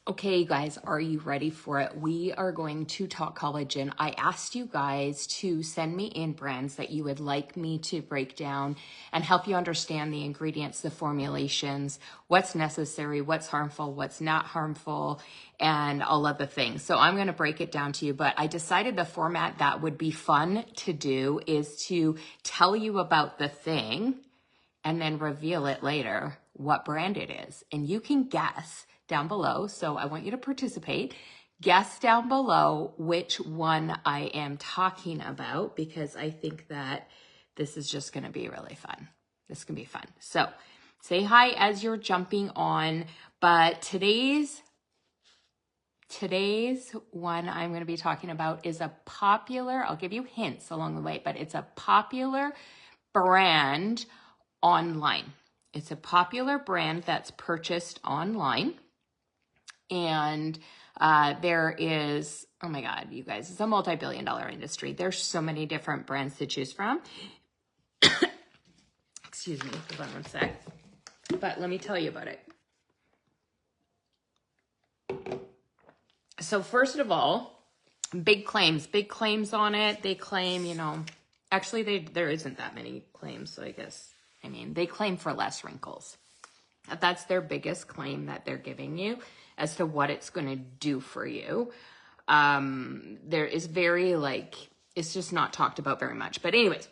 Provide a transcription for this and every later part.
Okay, you guys, are you ready for it? We are going to talk collagen. I asked you guys to send me in brands that you would like me to break down and help you understand the ingredients, the formulations, what's necessary, what's harmful, what's not harmful, and all of the things. So I'm going to break it down to you, but I decided the format that would be fun to do is to tell you about the thing and then reveal it later what brand it is. And you can guess down below. So I want you to participate. Guess down below which one I am talking about, because I think that this is just going to be really fun. This can be fun. So say hi as you're jumping on. But today's one I'm going to be talking about is a popular, I'll give you hints along the way, but it's a popular brand online. It's a popular brand that's purchased online. And there is, oh my God, you guys, it's a multi-billion-dollar industry. There's so many different brands to choose from. Excuse me, hold on one sec. But let me tell you about it. So first of all, big claims on it. They claim, you know, actually there isn't that many claims. So I guess, I mean, they claim for less wrinkles. That's their biggest claim that they're giving you as to what it's going to do for you. There is very it's just not talked about very much. But anyways,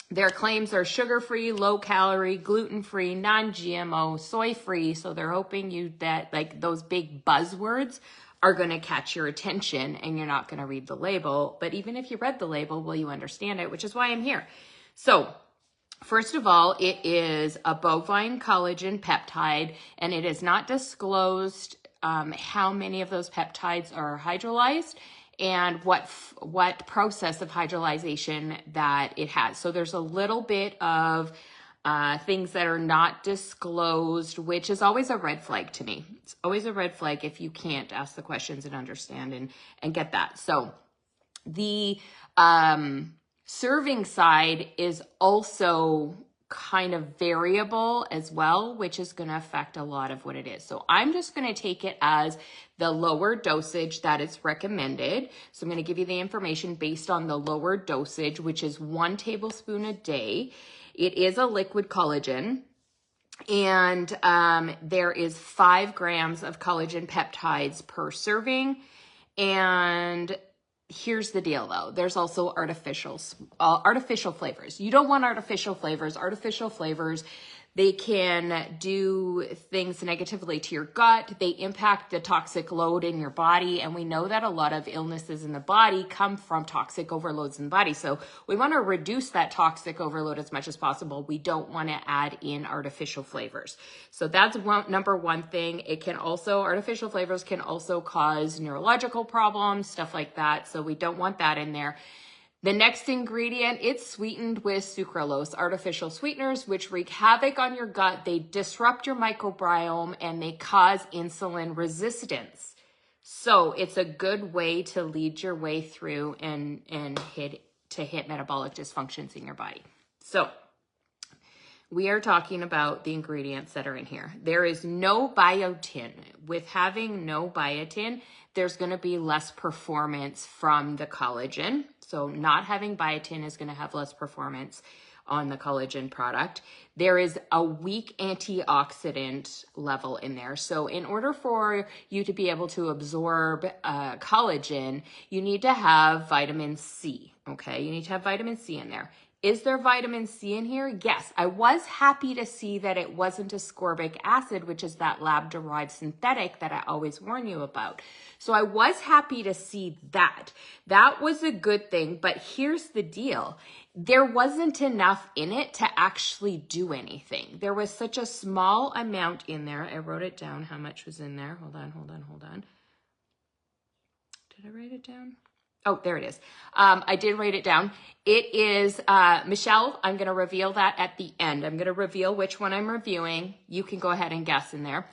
their claims are sugar-free, low-calorie, gluten-free, non-GMO, soy-free. So they're hoping you that those big buzzwords are going to catch your attention and you're not going to read the label. But even if you read the label, will you understand it? Which is why I'm here. So first of all, it is a bovine collagen peptide, and it is not disclosed how many of those peptides are hydrolyzed and what process of hydrolyzation that it has. So there's a little bit of things that are not disclosed, which is always a red flag to me. It's always a red flag if you can't ask the questions and understand and get that. So the serving side is also kind of variable as well, which is going to affect a lot of what it is. So I'm just going to take it as the lower dosage that is recommended. So I'm going to give you the information based on the lower dosage, which is 1 tablespoon a day. It is a liquid collagen. And there is 5 grams of collagen peptides per serving. And here's the deal though. There's also artificial flavors. You don't want artificial flavors. Artificial flavors, they can do things negatively to your gut. They impact the toxic load in your body. And we know that a lot of illnesses in the body come from toxic overloads in the body. So we want to reduce that toxic overload as much as possible. We don't want to add in artificial flavors. So that's number one thing. Artificial flavors can also cause neurological problems, stuff like that. So we don't want that in there. The next ingredient, it's sweetened with sucralose, artificial sweeteners, which wreak havoc on your gut. They disrupt your microbiome and they cause insulin resistance. So it's a good way to lead your way through and hit metabolic dysfunctions in your body. So we are talking about the ingredients that are in here. There is no biotin. With having no biotin, there's going to be less performance from the collagen. So not having biotin is going to have less performance on the collagen product. There is a weak antioxidant level in there. So in order for you to be able to absorb collagen, you need to have vitamin C, okay? You need to have vitamin C in there. Is there vitamin C in here? Yes. I was happy to see that it wasn't ascorbic acid, which is that lab-derived synthetic that I always warn you about. So I was happy to see that. That was a good thing, but here's the deal. There wasn't enough in it to actually do anything. There was such a small amount in there. I wrote it down how much was in there. Hold on. Did I write it down? Oh, there it is. I did write it down. It is, Michelle, I'm going to reveal that at the end. I'm going to reveal which one I'm reviewing. You can go ahead and guess in there.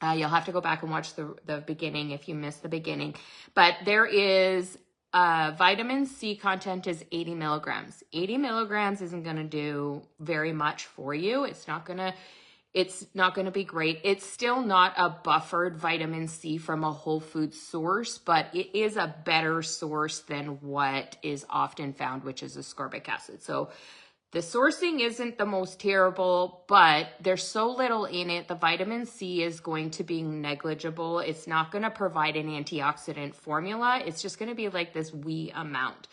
You'll have to go back and watch the beginning if you missed the beginning. But there is vitamin C content is 80 milligrams. 80 milligrams isn't going to do very much for you. It's not going to It's not going to be great. It's still not a buffered vitamin C from a whole food source, but it is a better source than what is often found, which is ascorbic acid. So the sourcing isn't the most terrible, but there's so little in it. The vitamin C is going to be negligible. It's not going to provide an antioxidant formula. It's just going to be like this wee amount.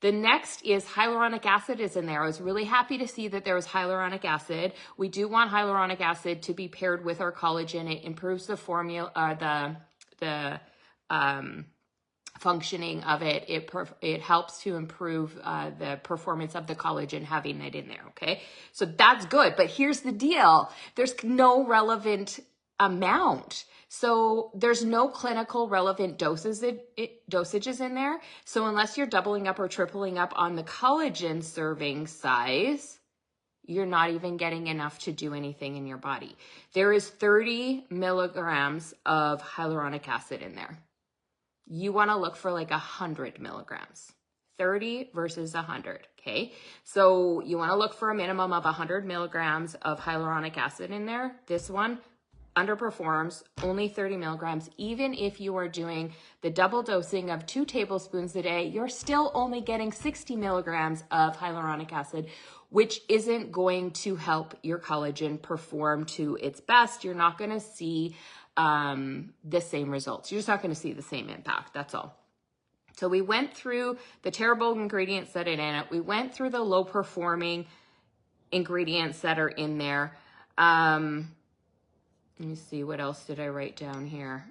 The next is hyaluronic acid is in there. I was really happy to see that there was hyaluronic acid. We do want hyaluronic acid to be paired with our collagen. It improves the formula, the functioning of it. It helps to improve the performance of the collagen having it in there, okay? So that's good, but here's the deal. There's no relevant amount. So there's no clinical relevant dosages in there. So unless you're doubling up or tripling up on the collagen serving size, you're not even getting enough to do anything in your body. There is 30 milligrams of hyaluronic acid in there. You want to look for like 100 milligrams. 30 versus 100, okay? So you want to look for a minimum of 100 milligrams of hyaluronic acid in there. This one underperforms, only 30 milligrams. Even if you are doing the double dosing of 2 tablespoons a day, you're still only getting 60 milligrams of hyaluronic acid, which isn't going to help your collagen perform to its best. You're not going to see the same results. You're just not going to see the same impact. That's all. So we went through the terrible ingredients that are in it. We went through the low performing ingredients that are in there. Let me see, what else did I write down here?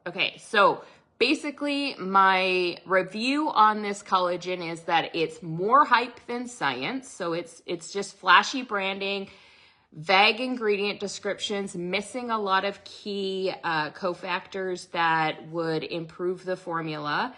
Okay, so basically my review on this collagen is that it's more hype than science. So it's just flashy branding, vague ingredient descriptions, missing a lot of key cofactors that would improve the formula.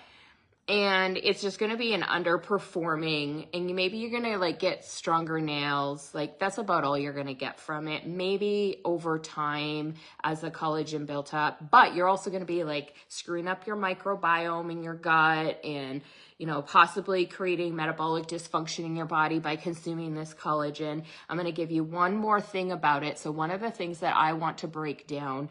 And it's just going to be an underperforming, and maybe you're going to like get stronger nails. Like that's about all you're going to get from it. Maybe over time as the collagen built up, but you're also going to be like screwing up your microbiome in your gut and, you know, possibly creating metabolic dysfunction in your body by consuming this collagen. I'm going to give you one more thing about it. So one of the things that I want to break down,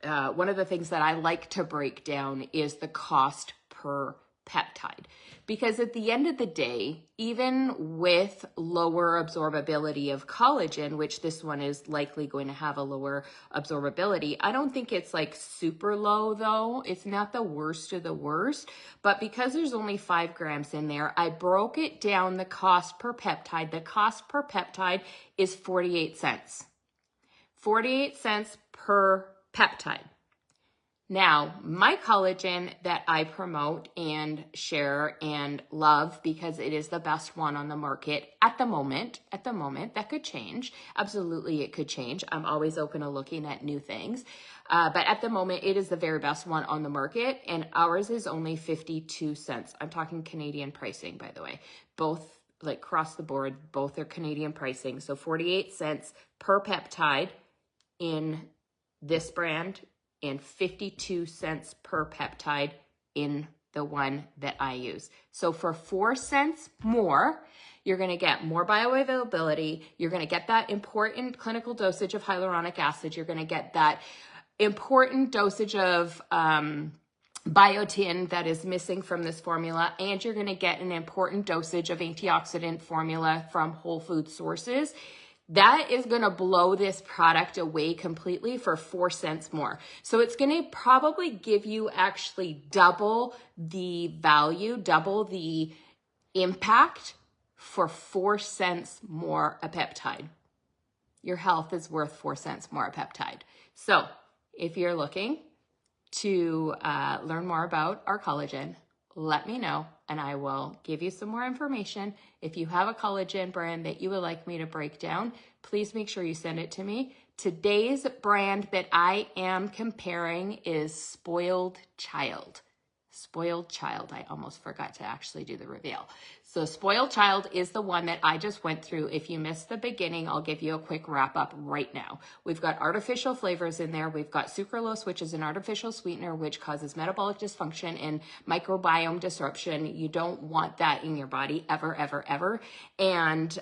one of the things that I like to break down is the cost per peptide. Because at the end of the day, even with lower absorbability of collagen, which this one is likely going to have a lower absorbability, I don't think it's like super low though. It's not the worst of the worst, but because there's only 5 grams in there, I broke it down the cost per peptide. The cost per peptide is 48 cents. 48 cents per peptide. Now, my collagen that I promote and share and love because it is the best one on the market at the moment, that could change. Absolutely, it could change. I'm always open to looking at new things. But at the moment, it is the very best one on the market, and ours is only 52 cents. I'm talking Canadian pricing, by the way. Both, like across the board, both are Canadian pricing. So 48 cents per peptide in this brand and 52 cents per peptide in the one that I use. So for 4 cents more, you're going to get more bioavailability. You're going to get that important clinical dosage of hyaluronic acid. You're going to get that important dosage of biotin that is missing from this formula, and you're going to get an important dosage of antioxidant formula from whole food sources. That is going to blow this product away completely for 4 cents more. So it's going to probably give you actually double the value, double the impact for 4 cents more a peptide. Your health is worth 4 cents more a peptide. So if you're looking to learn more about our collagen, let me know and I will give you some more information. If you have a collagen brand that you would like me to break down, please make sure you send it to me. Today's brand that I am comparing is Spoiled Child. Spoiled Child. I almost forgot to actually do the reveal. So Spoiled Child is the one that I just went through. If you missed the beginning, I'll give you a quick wrap up right now. We've got artificial flavors in there. We've got sucralose, which is an artificial sweetener, which causes metabolic dysfunction and microbiome disruption. You don't want that in your body ever, ever, ever. And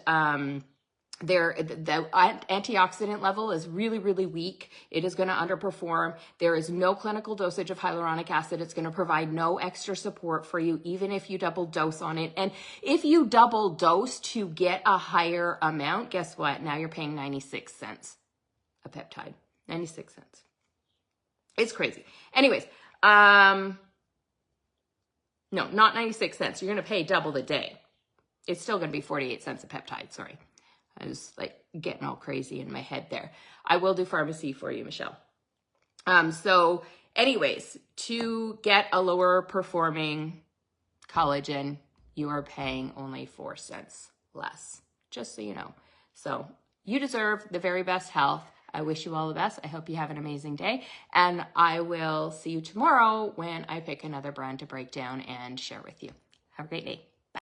the antioxidant level is really, really weak. It is going to underperform. There is no clinical dosage of hyaluronic acid. It's going to provide no extra support for you, even if you double dose on it. And if you double dose to get a higher amount, guess what? Now you're paying 96 cents a peptide. 96 cents. It's crazy. Anyways, no, not 96 cents. You're going to pay double the day. It's still going to be 48 cents a peptide. Sorry. I was like getting all crazy in my head there. I will do pharmacy for you, Michelle. So anyways, to get a lower performing collagen, you are paying only 4 cents less, just so you know. So you deserve the very best health. I wish you all the best. I hope you have an amazing day. And I will see you tomorrow when I pick another brand to break down and share with you. Have a great day.